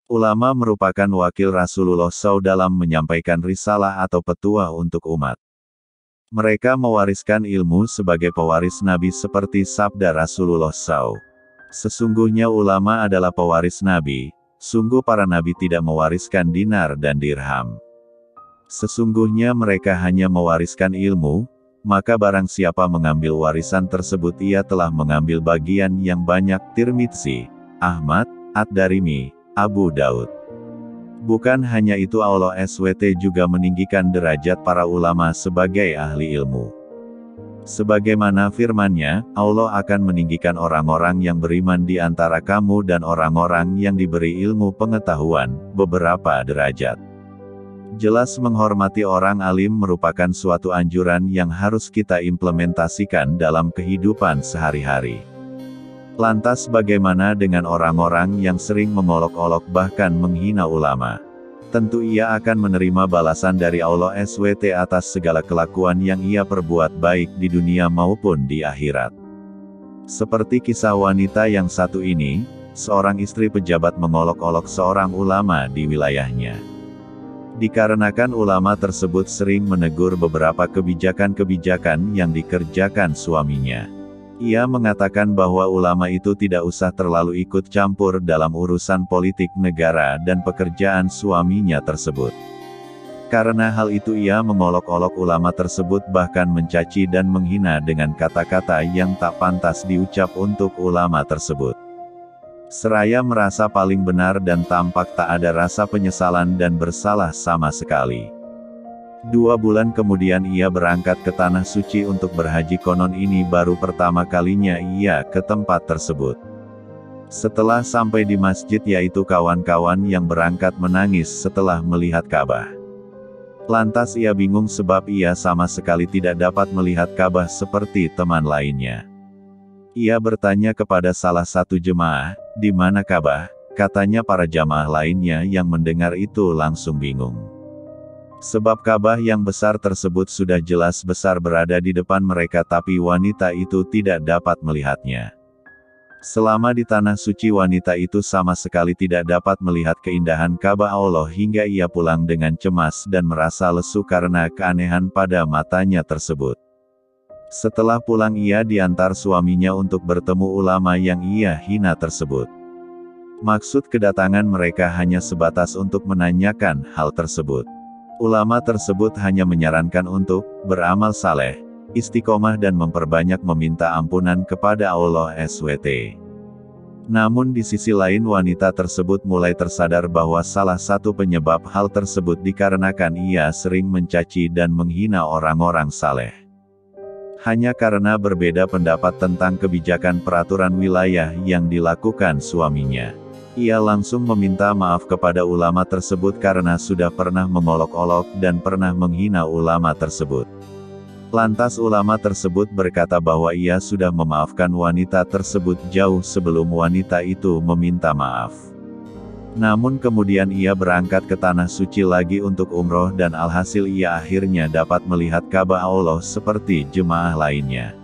Ulama merupakan wakil Rasulullah SAW dalam menyampaikan risalah atau petua untuk umat. Mereka mewariskan ilmu sebagai pewaris Nabi seperti sabda Rasulullah SAW. Sesungguhnya ulama adalah pewaris Nabi, sungguh para Nabi tidak mewariskan dinar dan dirham. Sesungguhnya mereka hanya mewariskan ilmu, maka barang siapa mengambil warisan tersebut ia telah mengambil bagian yang banyak. Tirmidzi, Ahmad, Ad-Darimi, Abu Daud. Bukan hanya itu, Allah SWT juga meninggikan derajat para ulama sebagai ahli ilmu. Sebagaimana firman-Nya, Allah akan meninggikan orang-orang yang beriman di antara kamu dan orang-orang yang diberi ilmu pengetahuan, beberapa derajat. Jelas menghormati orang alim merupakan suatu anjuran yang harus kita implementasikan dalam kehidupan sehari-hari. Lantas bagaimana dengan orang-orang yang sering mengolok-olok bahkan menghina ulama? Tentu ia akan menerima balasan dari Allah SWT atas segala kelakuan yang ia perbuat baik di dunia maupun di akhirat. Seperti kisah wanita yang satu ini, seorang istri pejabat mengolok-olok seorang ulama di wilayahnya. Dikarenakan ulama tersebut sering menegur beberapa kebijakan-kebijakan yang dikerjakan suaminya. Ia mengatakan bahwa ulama itu tidak usah terlalu ikut campur dalam urusan politik negara dan pekerjaan suaminya tersebut. Karena hal itu ia mengolok-olok ulama tersebut bahkan mencaci dan menghina dengan kata-kata yang tak pantas diucap untuk ulama tersebut. Seraya merasa paling benar dan tampak tak ada rasa penyesalan dan bersalah sama sekali. 2 bulan kemudian ia berangkat ke Tanah Suci untuk berhaji. Konon ini baru pertama kalinya ia ke tempat tersebut. Setelah sampai di masjid, yaitu kawan-kawan yang berangkat menangis setelah melihat Ka'bah. Lantas ia bingung sebab ia sama sekali tidak dapat melihat Ka'bah seperti teman lainnya. Ia bertanya kepada salah satu jemaah, "Di mana Ka'bah?" Katanya para jamaah lainnya yang mendengar itu langsung bingung. Sebab Ka'bah yang besar tersebut sudah jelas besar berada di depan mereka, tapi wanita itu tidak dapat melihatnya. Selama di Tanah Suci, wanita itu sama sekali tidak dapat melihat keindahan Ka'bah Allah hingga ia pulang dengan cemas dan merasa lesu karena keanehan pada matanya tersebut. Setelah pulang ia diantar suaminya untuk bertemu ulama yang ia hina tersebut. Maksud kedatangan mereka hanya sebatas untuk menanyakan hal tersebut. Ulama tersebut hanya menyarankan untuk beramal saleh, istiqomah dan memperbanyak meminta ampunan kepada Allah SWT. Namun di sisi lain wanita tersebut mulai tersadar bahwa salah satu penyebab hal tersebut dikarenakan ia sering mencaci dan menghina orang-orang saleh. Hanya karena berbeda pendapat tentang kebijakan peraturan wilayah yang dilakukan suaminya. Ia langsung meminta maaf kepada ulama tersebut karena sudah pernah mengolok-olok dan pernah menghina ulama tersebut. Lantas ulama tersebut berkata bahwa ia sudah memaafkan wanita tersebut jauh sebelum wanita itu meminta maaf. Namun kemudian ia berangkat ke Tanah Suci lagi untuk umroh dan alhasil ia akhirnya dapat melihat Ka'bah Allah seperti jemaah lainnya.